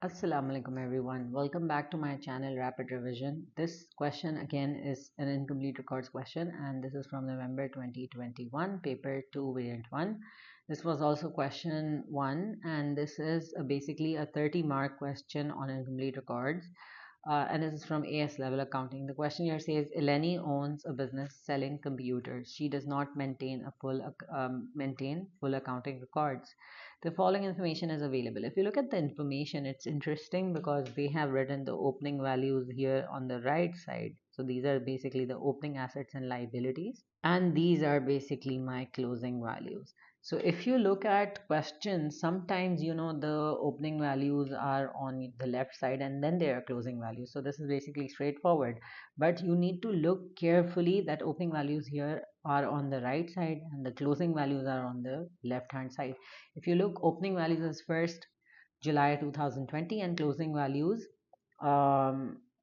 Assalamu alaikum everyone. Welcome back to my channel Rapid Revision. This question again is an incomplete records question and this is from November 2021, paper 2 variant 1. This was also question 1 and this is basically a 30-mark question on incomplete records. And this is from AS level accounting. The question here says Eleni owns a business selling computers. She does not maintain full accounting records. The following information is available. If you look at the information, it's interesting because they have written the opening values here on the right side. So these are basically the opening assets and liabilities, and these are basically my closing values. So if you look at questions, sometimes the opening values are on the left side and then there are closing values. So this is basically straightforward, but you need to look carefully that opening values here are on the right side and the closing values are on the left hand side. If you look, opening values is 1st July 2020 and closing values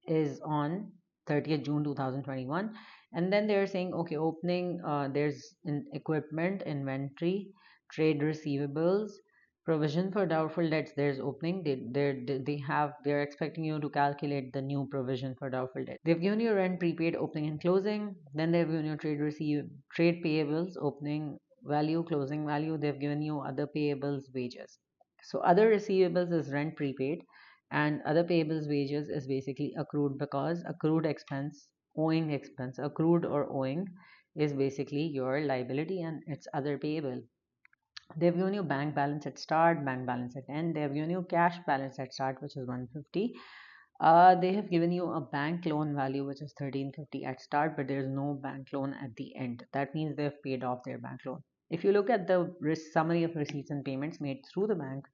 is on 30th June 2021. And then they're saying, okay, opening, there's equipment, inventory, trade receivables, provision for doubtful debts. There's opening. They're expecting you to calculate the new provision for doubtful debt. They've given you rent, prepaid, opening and closing. Then they've given you trade payables, opening value, closing value. They've given you other payables, wages. So other receivables is rent, prepaid, and other payables, wages is basically accrued, because accrued expense, owing expense, accrued or owing is basically your liability and it's other payable. They've given you bank balance at start, bank balance at end. They have given you cash balance at start, which is 150. They have given you a bank loan value, which is 1350 at start, but there's no bank loan at the end. That means they've paid off their bank loan. If you look at the summary of receipts and payments made through the bank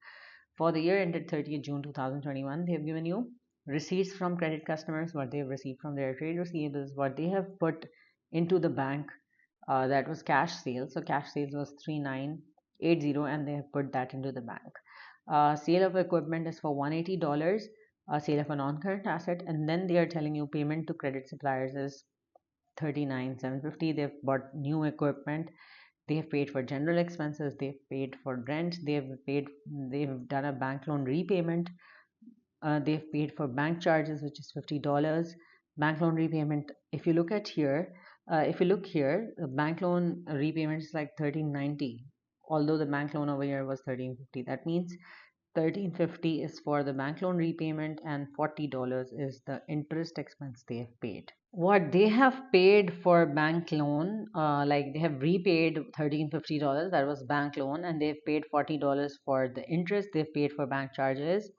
for the year ended 30th June 2021, they have given you receipts from credit customers, what they have received from their trade receivables, what they have put into the bank, that was cash sales. So cash sales was 3980 and they have put that into the bank. Sale of equipment is for $180, sale of a non-current asset, and then they are telling you payment to credit suppliers is 39,750. They've bought new equipment, they have paid for general expenses, they've paid for rent, they've done a bank loan repayment, they've paid for bank charges, which is $50. Bank loan repayment, if you look here, the bank loan repayment is like 1390, although the bank loan over here was 1350. That means 1350 is for the bank loan repayment and $40 is the interest expense they have paid. What they have paid for bank loan, like they have repaid $1350, that was bank loan, and they've paid $40 for the interest. They've paid for bank charges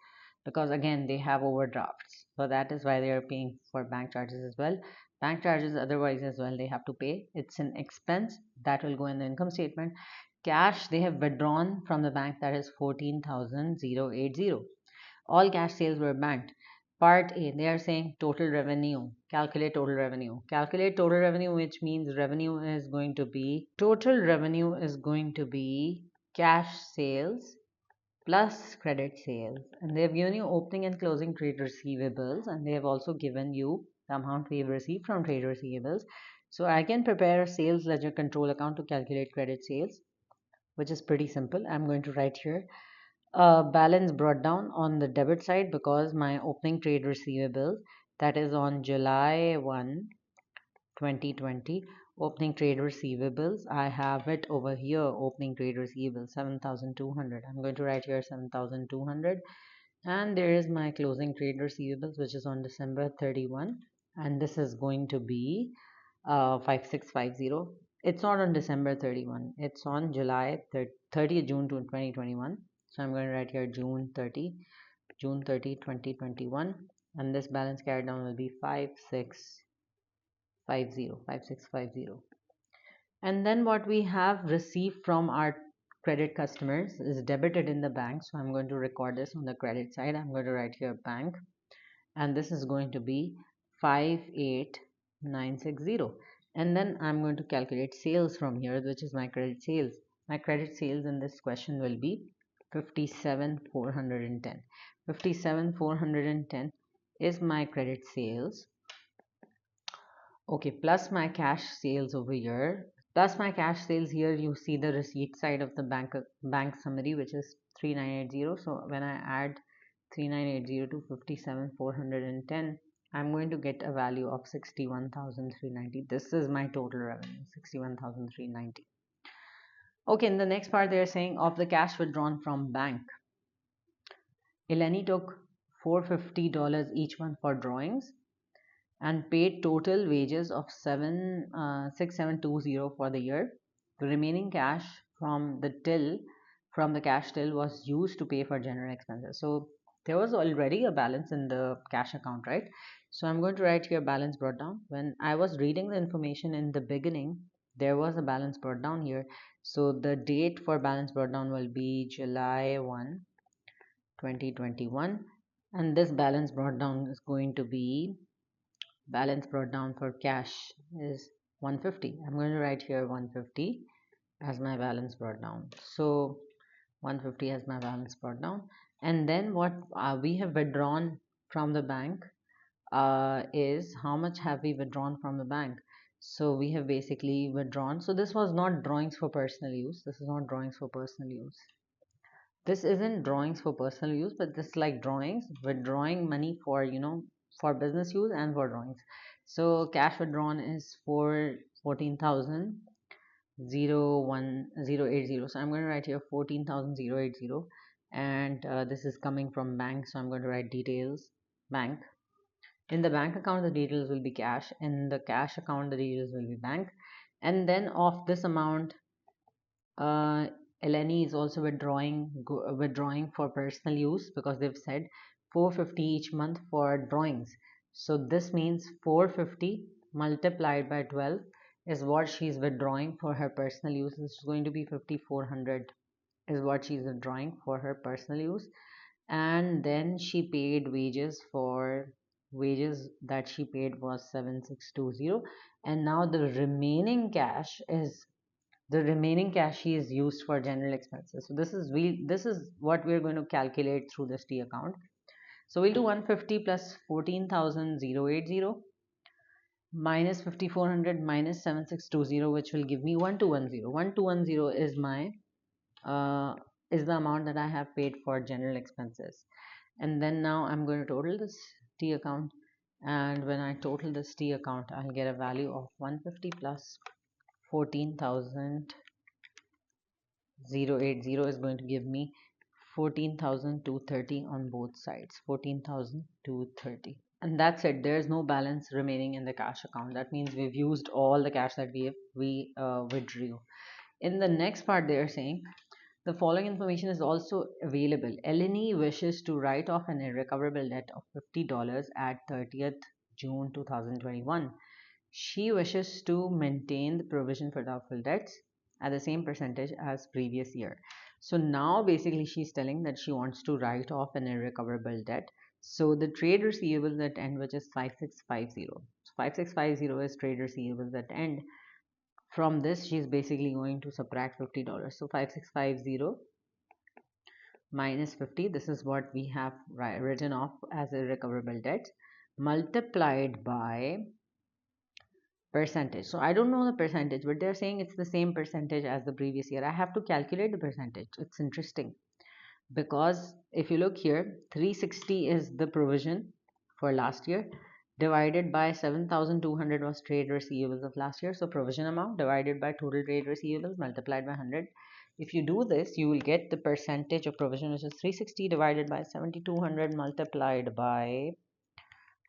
because again they have overdrafts, so that is why they are paying for bank charges as well. Bank charges otherwise as well they have to pay. It's an expense that will go in the income statement. Cash they have withdrawn from the bank, that is 14,080. All cash sales were banked. Part A, they are saying total revenue. Calculate total revenue. Calculate total revenue, which means total revenue is going to be cash sales plus credit sales. And they have given you opening and closing trade receivables, and they have also given you the amount we have received from trade receivables. So I can prepare a sales ledger control account to calculate credit sales, which is pretty simple. I'm going to write here balance brought down on the debit side because my opening trade receivables, that is on July 1, 2020, opening trade receivables, I have it over here, opening trade receivables 7,200. I'm going to write here 7,200, and there is my closing trade receivables, which is on December 31, and this is going to be 5650. It's not on December 31, it's on July 30th June 2021. So I'm going to write here June 30, 2021, and this balance carried down will be 5650. And then what we have received from our credit customers is debited in the bank. So I'm going to record this on the credit side. I'm going to write here bank, and this is going to be 58960. And then I'm going to calculate sales from here, which is my credit sales. My credit sales in this question will be 57,410. 57,410 is my credit sales. Okay, plus my cash sales over here. Plus my cash sales here, you see the receipt side of the bank summary, which is 3980. So when I add 3980 to 57,410. I'm going to get a value of 61,390. This is my total revenue, 61,390. Okay, in the next part, they're saying of the cash withdrawn from bank, Eleni took $450 each month for drawings and paid total wages of 6720 for the year. The remaining cash from the cash till was used to pay for general expenses. So there was already a balance in the cash account, right? So I'm going to write here balance brought down. When I was reading the information in the beginning, there was a balance brought down here. So the date for balance brought down will be July 1, 2021, and this balance brought down is going to be balance brought down for cash is 150. I'm going to write here 150 as my balance brought down. So 150 as my balance brought down. And then what we have withdrawn from the bank is how much have we withdrawn from the bank. So we have basically withdrawn. So this was not drawings for personal use. This is not drawings for personal use. This isn't drawings for personal use, but this is like drawings, withdrawing money for, for business use and for drawings. So cash withdrawn is for 14,080. So I'm going to write here 14,080, and this is coming from bank. So I'm going to write details bank. In the bank account, the details will be cash. In the cash account, the details will be bank. And then of this amount, Eleni is also withdrawing for personal use, because they've said 450 each month for drawings. So this means 450 multiplied by 12 is what she's withdrawing for her personal use. This is going to be 5,400 is what she's withdrawing for her personal use. And then she paid wages that she paid was 7620, and now the remaining cash she is used for general expenses. So this is what we're going to calculate through this T account. So we'll do 150 plus 14,080 minus 5,400 minus 7620, which will give me 1210. 1210 is my is the amount that I have paid for general expenses. And then now I'm going to total this T account, and when I total this T account, I'll get a value of 150 plus 14,080 is going to give me 14,230 on both sides, 14,230, and that's it. There's no balance remaining in the cash account. That means we've used all the cash that we withdrew. In the next part, they are saying the following information is also available. Eleni wishes to write off an irrecoverable debt of $50 at 30th June 2021. She wishes to maintain the provision for doubtful debts at the same percentage as previous year. So now basically she's telling that she wants to write off an irrecoverable debt. So the trade receivables at end, which is 5650. So 5650 is trade receivables at end. From this, she's basically going to subtract $50. So 5650 minus 50, this is what we have written off as irrecoverable debt, multiplied by percentage. So I don't know the percentage, but they're saying it's the same percentage as the previous year. I have to calculate the percentage. It's interesting, because if you look here, 360 is the provision for last year, divided by 7,200 was trade receivables of last year. So provision amount divided by total trade receivables multiplied by 100. If you do this, you will get the percentage of provision, which is 360 divided by 7,200 multiplied by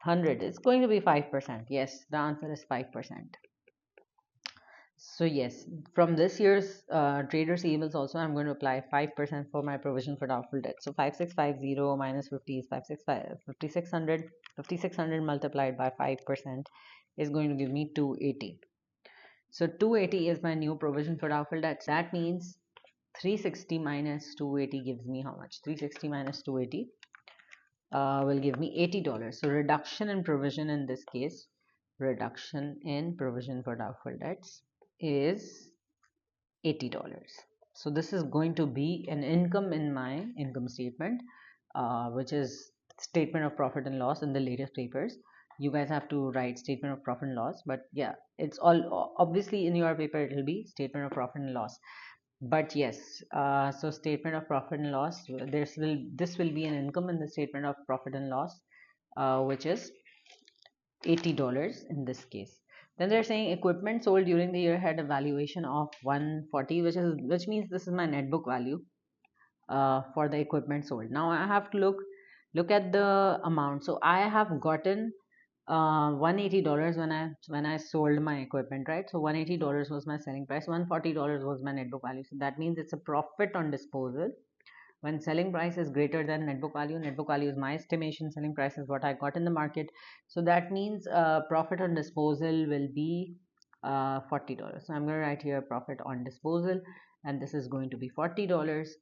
100. It's going to be 5%. Yes, the answer is 5%. So yes, from this year's trade receivables also, I'm going to apply 5% for my provision for doubtful debt. So 5650 minus 50 is 5,600. 5,600 multiplied by 5% is going to give me 280. So 280 is my new provision for doubtful debts. That means 360 minus 280 gives me how much? 360 minus 280 will give me $80. So reduction in provision in this case, reduction in provision for doubtful debts is $80. So this is going to be an income in my income statement, which is statement of profit and loss in the latest papers. You guys have to write statement of profit and loss, but yeah, it's all obviously in your paper it will be statement of profit and loss. But yes, so statement of profit and loss, this will be an income in the statement of profit and loss, which is $80 in this case. Then they're saying equipment sold during the year had a valuation of 140, which means this is my net book value for the equipment sold. Now I have to look at the amount. So I have gotten $180 when I sold my equipment, right? So $180 was my selling price, $140 was my net book value. So that means it's a profit on disposal when selling price is greater than net book value. Net book value is my estimation, selling price is what I got in the market. So that means profit on disposal will be $40. So I'm going to write here profit on disposal, and this is going to be $40.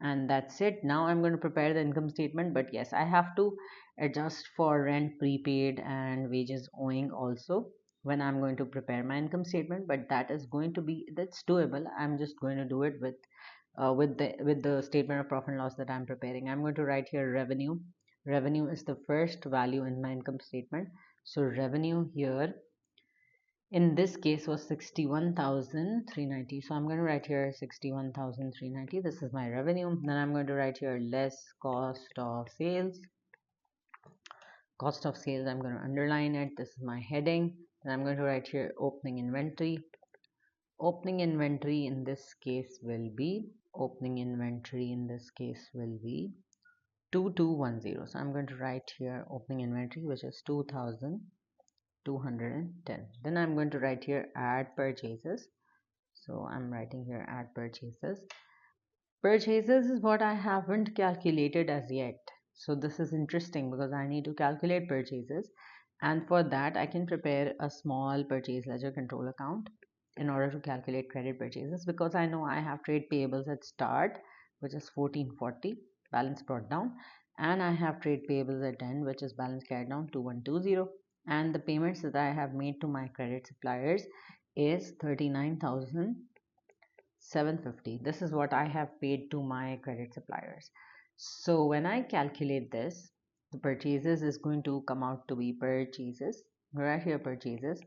And that's it. Now I'm going to prepare the income statement, but yes, I have to adjust for rent prepaid and wages owing also when I'm going to prepare my income statement. But that's doable. I'm just going to do it with the statement of profit and loss that I'm preparing. I'm going to write here revenue. Revenue is the first value in my income statement. So revenue here in this case was 61,390. So I'm going to write here 61,390. This is my revenue. Then I'm going to write here less cost of sales. Cost of sales, I'm going to underline it. This is my heading. And I'm going to write here opening inventory. Opening inventory in this case will be 2210. So I'm going to write here opening inventory, which is 2,210. Then I'm going to write here add purchases. So I'm writing here add purchases. Purchases is what I haven't calculated as yet. So this is interesting because I need to calculate purchases, and for that I can prepare a small purchase ledger control account in order to calculate credit purchases, because I know I have trade payables at start, which is 1440, balance brought down, and I have trade payables at end, which is balance carried down 2120, and the payments that I have made to my credit suppliers is 39,750. This is what I have paid to my credit suppliers. So when I calculate this, the purchases is going to come out to be purchases, right here purchases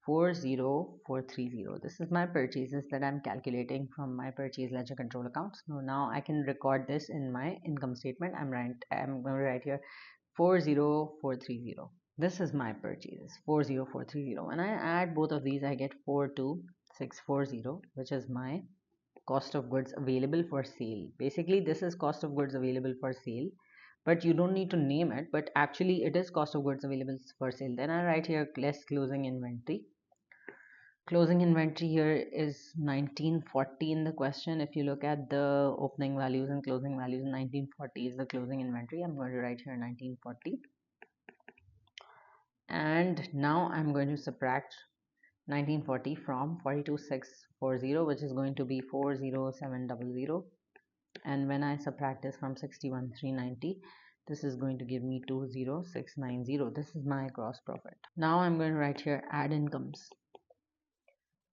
40430. This is my purchases that I'm calculating from my purchase ledger control account. So now I can record this in my income statement. I'm going to write here 40430. This is my purchases 40430. When I add both of these, I get 42640, which is my cost of goods available for sale. Basically this is cost of goods available for sale, but you don't need to name it, but actually it is cost of goods available for sale. Then I write here less closing inventory. Closing inventory here is 1940 in the question. If you look at the opening values and closing values, 1940 is the closing inventory. I'm going to write here 1940, and now I'm going to subtract 1940 from 42640, which is going to be 40700, and when I subtract this from 61,390, this is going to give me 20690. This is my gross profit. Now I'm going to write here add incomes.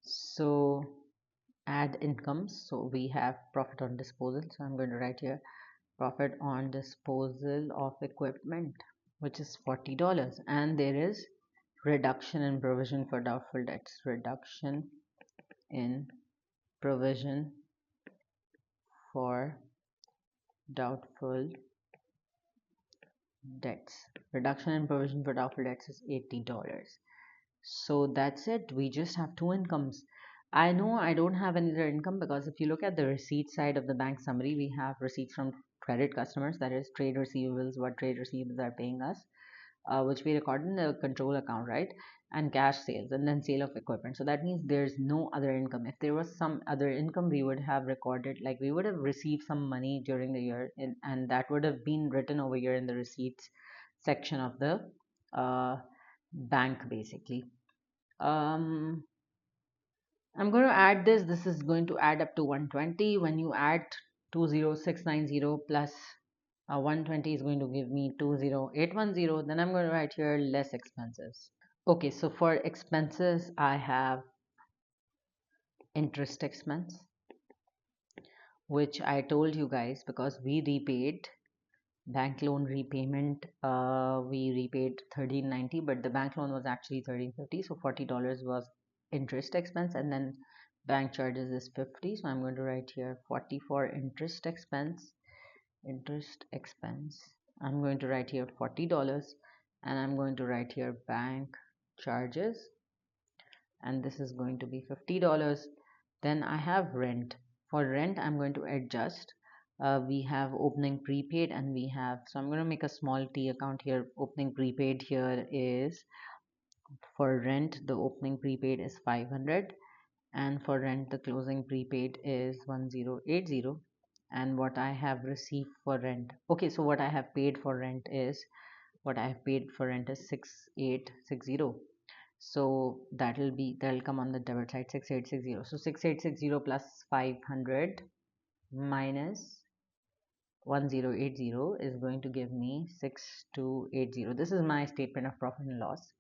So add incomes, so we have profit on disposal, so I'm going to write here profit on disposal of equipment, which is $40, and there is reduction in provision for doubtful debts. Reduction in provision for doubtful debts. Reduction in provision for doubtful debts is $80. So that's it. We just have two incomes. I know I don't have any other income because if you look at the receipt side of the bank summary, we have receipts from credit customers, that is trade receivables, what trade receivables are paying us, which we record in the control account, right? And cash sales, and then sale of equipment. So that means there's no other income. If there was some other income, we would have recorded, like we would have received some money during the year, and that would have been written over here in the receipts section of the bank basically. I'm going to add this. This is going to add up to 120. When you add 20690 plus 120 is going to give me 20810. Then I'm going to write here less expenses. Okay, so for expenses, I have interest expense, which I told you guys because we repaid bank loan repayment. We repaid 1390, but the bank loan was actually 1350, so $40 was interest expense, and then Bank charges is 50, so I'm going to write here 40 for interest expense. Interest expense, I'm going to write here $40, and I'm going to write here bank charges, and this is going to be $50. Then I have rent. For rent I'm going to adjust. We have opening prepaid, and we have, so I'm going to make a small t account here. Opening prepaid here is, for rent the opening prepaid is 500, and for rent the closing prepaid is 1080. And what I have received for rent, okay, so what I have paid for rent is, 6860. So that'll come on the debit side, 6860. So 6860 plus 500 minus 1080 is going to give me 6280. This is my statement of profit and loss,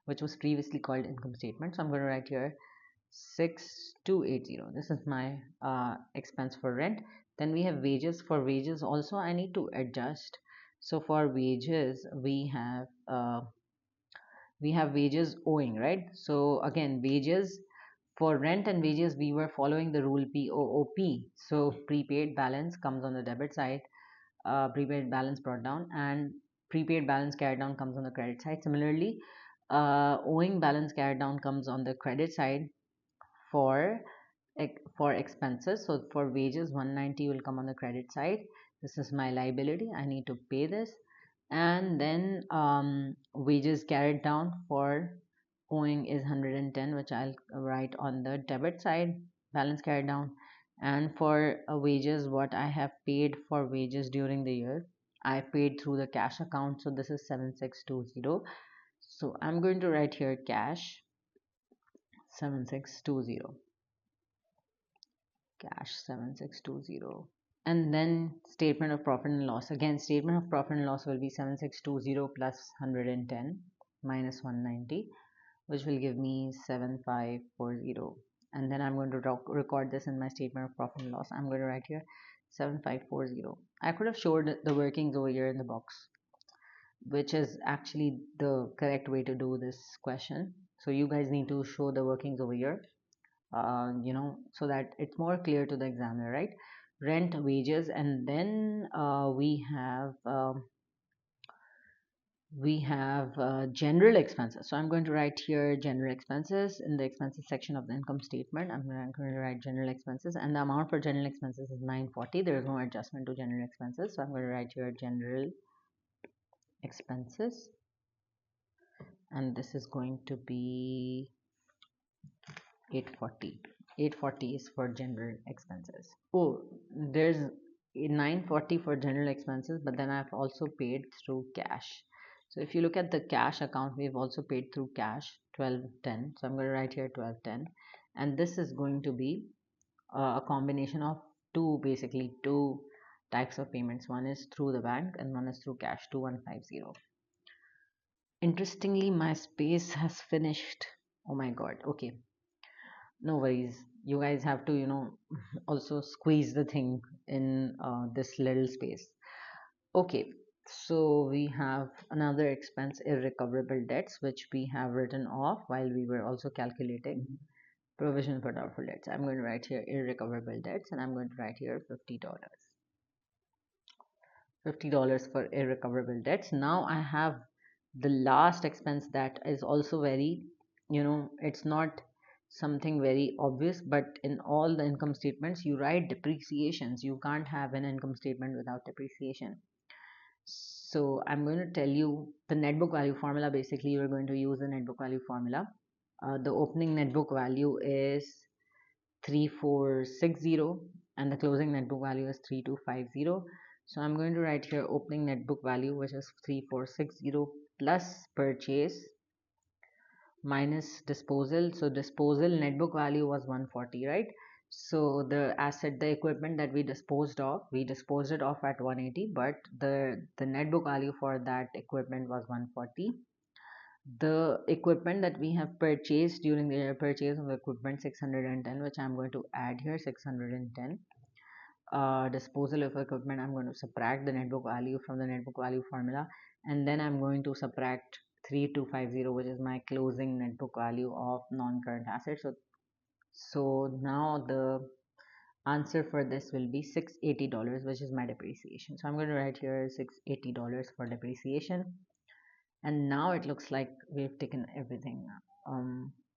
which was previously called income statement. So I'm going to write here 6280. This is my expense for rent. Then we have wages. For wages also I need to adjust. So for wages we have wages owing, right? So again, wages, for rent and wages we were following the rule POOP. So prepaid balance comes on the debit side, prepaid balance brought down, and prepaid balance carried down comes on the credit side. Similarly, owing balance carried down comes on the credit side for expenses. So for wages 190 will come on the credit side. This is my liability, I need to pay this. And then wages carried down for owing is 110, which I'll write on the debit side, balance carried down. And for wages, what I have paid for wages during the year, I paid through the cash account, so this is 7620. So I'm going to write here cash 7620, cash 7620. And then statement of profit and loss, again statement of profit and loss will be 7620 plus 110 minus 190, which will give me 7540. And then I'm going to record this in my statement of profit and loss. I'm going to write here 7540. I could have showed the workings over here in the box, which is actually the correct way to do this question. So you guys need to show the workings over here, so that it's more clear to the examiner, right? Rent, wages, and then we have general expenses. So I'm going to write here general expenses in the expenses section of the income statement. I'm going to write general expenses, and the amount for general expenses is 940. There is no adjustment to general expenses, so I'm going to write here general expenses, and this is going to be 840. 840 is for general expenses. Oh, there's 940 for general expenses, but then I've also paid through cash. So if you look at the cash account, we've also paid through cash 1210. So I'm going to write here 1210, and this is going to be a combination of basically two types of payments. One is through the bank and one is through cash, 2150. Interestingly, my space has finished. Oh my god. Okay, no worries, you guys have to also squeeze the thing in this little space. Okay, so we have another expense, irrecoverable debts, which we have written off while we were also calculating provision for doubtful debts. I'm going to write here irrecoverable debts, and I'm going to write here $50. $50 for irrecoverable debts. Now I have the last expense that is also very, it's not something very obvious, but in all the income statements you write depreciations. You can't have an income statement without depreciation. So I'm going to tell you the net book value formula. Basically you're going to use the net book value formula. The opening net book value is 3460, and the closing net book value is 3250. So I'm going to write here opening net book value, which is 3460, plus purchase minus disposal. So disposal net book value was 140, right? So the asset, the equipment that we disposed it off at 180, but the net book value for that equipment was 140. The equipment that we have purchased during the year, purchase of equipment 610, which I'm going to add here 610. Disposal of equipment, I'm going to subtract the net book value from the net book value formula, and then I'm going to subtract 3250, which is my closing net book value of non-current assets. So So now the answer for this will be $680, which is my depreciation. So I'm going to write here $680 for depreciation. And now it looks like we've taken everything.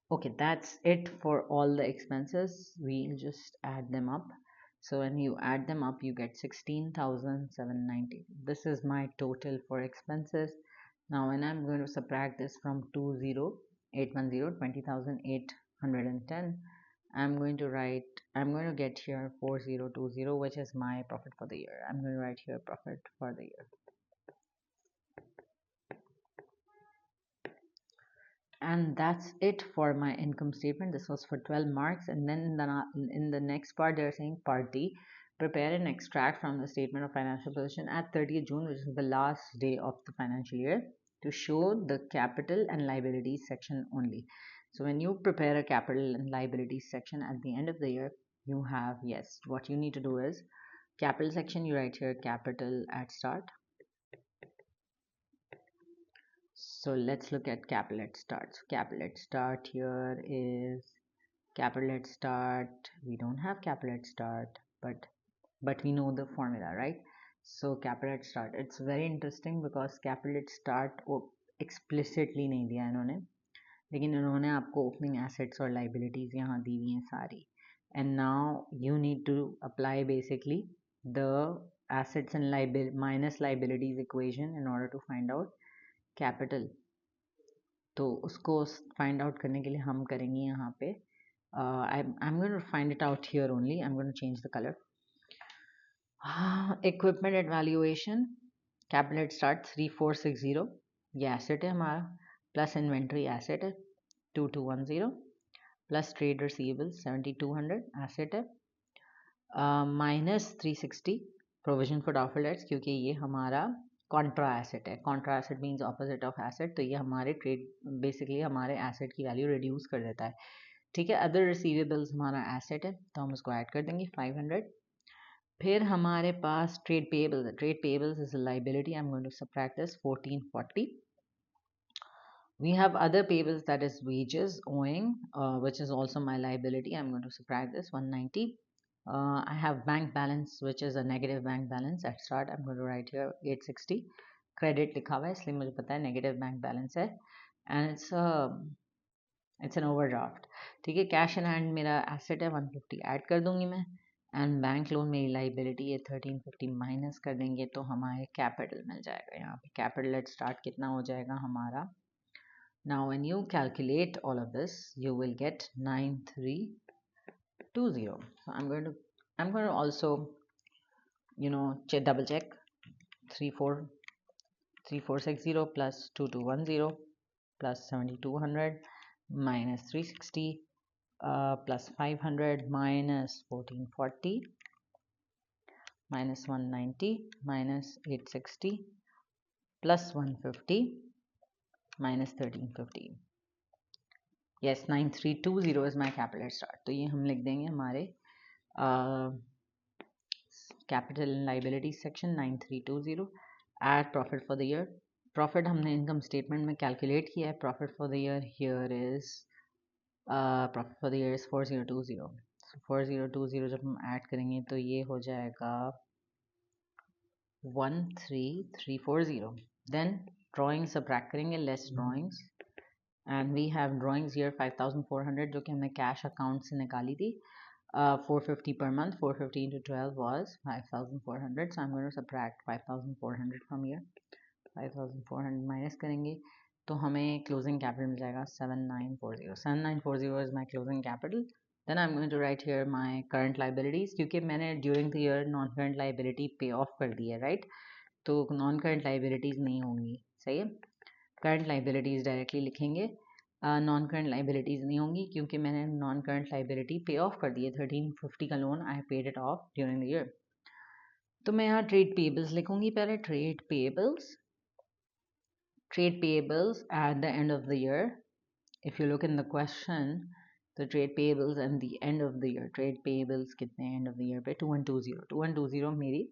Okay, that's it for all the expenses. We'll just add them up. So when you add them up, you get 16,790. This is my total for expenses. Now when I'm going to subtract this from 20,810, I'm going to get here 4020, which is my profit for the year. I'm going to write here profit for the year. And that's it for my income statement. This was for 12 marks. And then in the next part, they're saying part D, prepare an extract from the statement of financial position at 30th June, which is the last day of the financial year, to show the capital and liabilities section only. So when you prepare a capital and liabilities section at the end of the year, you have, yes, what you need to do is capital section, you write here capital at start. So let's look at capital at start. So capital at start here is capital at start. We don't have capital at start, but we know the formula, right? So capital at start, it's very interesting because capital at start explicitly नहीं दिया इन्होंने, लेकिन इन्होंने आपको opening assets और liabilities यहाँ दी हुई हैं सारी. And now you need to apply basically the assets and minus liabilities equation in order to find out capital. तो उसको फाइंड आउट करने के लिए हम करेंगे यहाँ पे I'm going to find it out here only. I'm going to change the color. Equipment at valuation, capital at start 3460, ये एसेट है हमारा, प्लस इन्वेंट्री एसेट है 2210, प्लस ट्रेड रिसीवेबल 7200 एसेट है, minus 360 provision for doubtful debts, क्योंकि ये हमारा Contra asset है. Contra asset means opposite of asset, तो ये हमारे ट्रेड बेसिकली हमारे एसेट की वैल्यू रिड्यूस कर देता है. ठीक है. अदर रिसीवेबल्स हमारा एसेट है तो हम उसको ऐड कर देंगे 500. फिर हमारे पास ट्रेड पेएबल्स है. Trade payables is a liability. I am going to subtract this 1440. We have other payables, that is wages owing, which is also my liability. I'm going to subtract this 190. I have bank balance, which is a negative bank balance at start. I'm going to write here 860. Credit लिखा हुआ है इसलिए मुझे पता है negative bank balance है, and it's an overdraft. ठीक है. Cash in hand मेरा asset है 150 ऐड कर दूंगी मैं, and bank loan मेरी liability है 1350 माइनस कर देंगे तो हमारे capital मिल जाएगा. यहाँ पे capital at start कितना हो जाएगा हमारा. Now when you calculate all of this, you will get 9320. So I'm going to also double check 3460 plus 2210 plus 7200 minus 360 plus 500 minus 1440 minus 190 minus 860 plus 150 minus 1350. Yes, 9320 is my capital at start. तो ये हम लिख देंगे हमारे capital and liability section 9320. Add profit for the year. Profit हमने income statement में calculate किया है. Profit for the year here is profit for the year is 4020. So 4020 जब हम add करेंगे तो ये हो जाएगा 13340. Then drawings subtract करेंगे, less drawings. And we have drawings here 5400 जो कि हमने cash account से निकाली थी. 450 per month. 450 into 12 was 5400. So I'm going to subtract 5400 from here. 5400 minus करेंगे तो हमें closing capital मिल जाएगा 7940. 7940 is my closing capital. Then I'm going to write here my current liabilities, क्योंकि मैंने during the year non current liability pay off कर दी है, right? तो non current liabilities नहीं होंगी. सही है. करंट लाइबिलिटीज़ डायरेक्टली लिखेंगे, नॉन करंट लाइबिलिटीज़ नहीं होंगी क्योंकि मैंने नॉन करंट लाइबिलिटी पे ऑफ कर दी है. 1350 का loan I paid it of during the year. तो मैं यहाँ ट्रेड पेएबल्स लिखूंगी पहले. Trade payables at the end of the year. If you look in the question, the trade payables at the end of the year. Trade payables कितने end of the year पे 2120 मेरी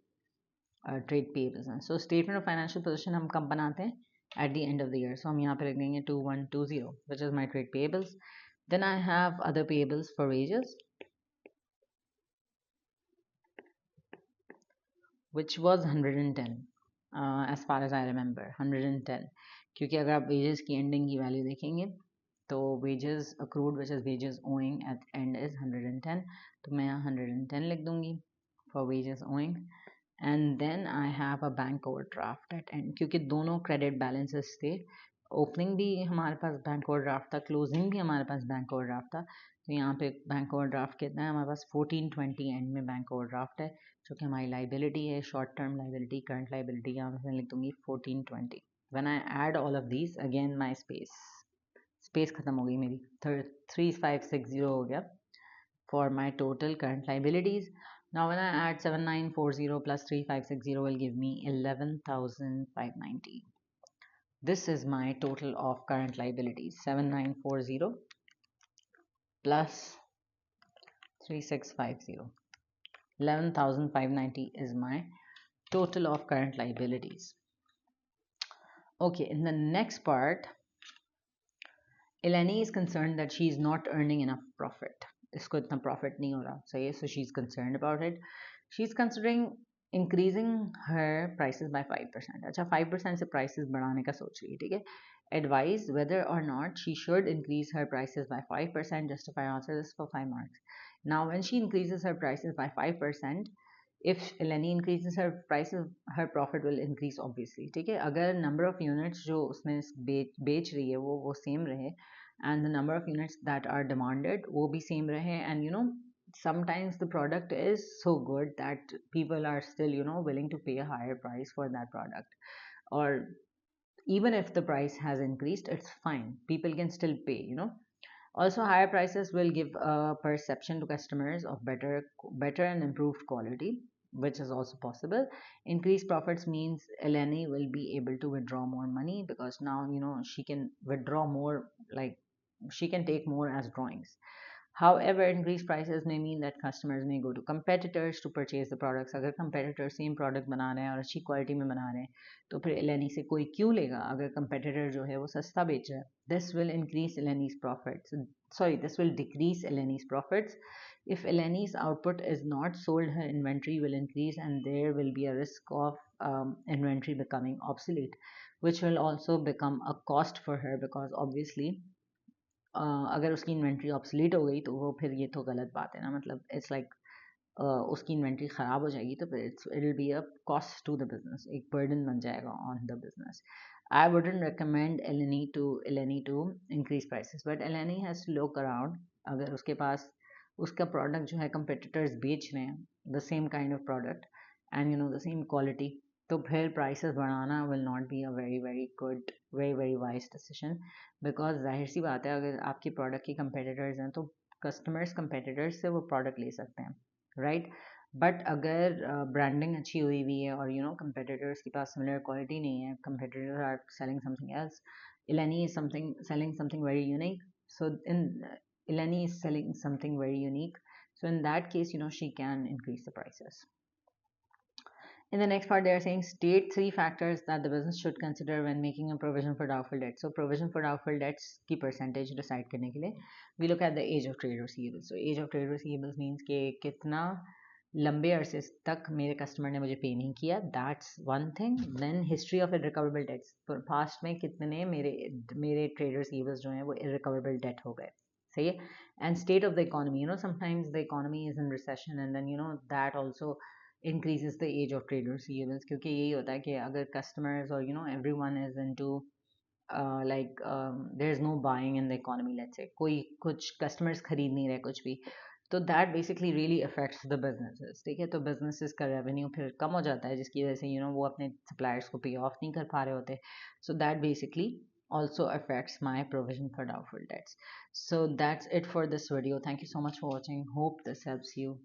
trade payables हैं. So statement of financial position हम कब बनाते हैं? At the end of the year. So हम यहाँ पे लिख देंगे 2120, which is my trade payables. Then I have other payables for wages, which was 110, as far as I remember 110, क्योंकि अगर आप wages की ending की value देखेंगे तो wages accrued which is wages owing at end is 110, तो मैं यहाँ 110 लिख दूंगी for wages owing. And then I have a bank overdraft at end, क्योंकि दोनों credit balances थे, ओपनिंग भी हमारे पास बैंक ओवरड्राफ्ट था, क्लोजिंग भी हमारे पास बैंक ओवरड्राफ्ट था, तो यहाँ पे बैंक ओवरड्राफ्ट कितना है हमारे पास 1420 एंड में बैंक ओवरड्राफ्ट है, जो कि हमारी लाइबिलिटी है, short term liability, current liability, यहाँ पे मैं लिख दूंगी 1420. When I add all of these again my space खत्म हो गई मेरी, 3560 हो गया for my total current liabilities. Now when I add 7940 plus 3560 will give me 11,590. This is my total of current liabilities. 7940 plus 3650. 11,590 is my total of current liabilities. Okay, in the next part, Eleni is concerned that she is not earning enough profit. इसको इतना profit नहीं हो रहा, सही है, so she's concerned about it. She's considering increasing her prices by 5%. अच्छा 5% से prices बढ़ाने का सोच रही है, ठीक है. Advise whether or not she should increase her prices by 5%. Justify answer this for 5 marks. Now when she increases her prices by 5%, if Eleni increases her prices, her profit will increase obviously, ठीक है. अगर number of units जो उसने बेच रही है वो same रहे, and the number of units that are demanded वो भी same रहे, and you know sometimes the product is so good that people are still willing to pay a higher price for that product, or even if the price has increased, it's fine, people can still pay. Also, higher prices will give a perception to customers of better and improved quality, which is also possible. Increased profits means Eleni will be able to withdraw more money, because now she can withdraw more, like she can take more as drawings. However, increased prices may mean that customers may go to competitors to purchase the products. अगर competitor same product बना रहे हैं और अच्छी quality में बना रहे हैं, तो फिर Eleni से कोई क्यों लेगा अगर competitor जो है वो सस्ता बेच रहा है. This will increase Eleni's profits. Sorry, this will decrease Eleni's profits. If Eleni's output is not sold, her inventory will increase, and there will be a risk of inventory becoming obsolete, which will also become a cost for her, because obviously अगर उसकी inventory obsolete हो गई तो वो फिर ये तो गलत बात है ना, मतलब इट्स लाइक उसकी इन्वेंट्री ख़राब हो जाएगी तो फिर it will be a cost to the business, एक बर्डन बन जाएगा on the business. I wouldn't recommend Eleni to increase prices, but Eleni has to look around. अगर उसके पास उसका प्रोडक्ट जो है कंपिटिटर्स बेच रहे हैं the same kind of product and the same quality, तो फिर प्राइसेस बढ़ाना will not be a very very good, very very wise decision, because जाहिर सी बात है अगर आपके प्रोडक्ट के कंपेटिटर्स हैं तो कस्टमर्स कंपेटिटर्स से वो प्रोडक्ट ले सकते हैं, राइट. बट अगर ब्रांडिंग अच्छी हुई हुई है और कंपेटिटर्स के पास सिमिलर क्वालिटी नहीं है, competitors are selling something else, Eleni is selling something very unique. So in Eleni is selling something very unique. So in that case, she can increase the prices. In the next part, they are saying state 3 factors that the business should consider when making a provision for doubtful debts. So provision for doubtful debts की percentage decide करने के लिए we look at the age of trade receivables. So age of trade receivables means कि कितना लंबे अरसे तक मेरे कस्टमर ने मुझे पे नहीं किया, that's one thing. Then history of irrecoverable debts, past में कितने मेरे ट्रेड रिसीवर्स जो हैं वो इरिकवरेबल डेट हो गए, सही है. And state of the economy, sometimes the economy is in recession and then that also increases the age of trade receivables, क्योंकि यही होता है कि अगर customers or everyone is into like there is no buying in the economy, let's say कोई कुछ customers खरीद नहीं रहे कुछ भी, तो that basically really affects the businesses, ठीक है. तो businesses का revenue फिर कम हो जाता है, जिसकी वजह से वो अपने suppliers को pay off नहीं कर पा रहे होते. So that basically also affects my provision for doubtful debts. So that's it for this video. Thank you so much for watching. Hope this helps you.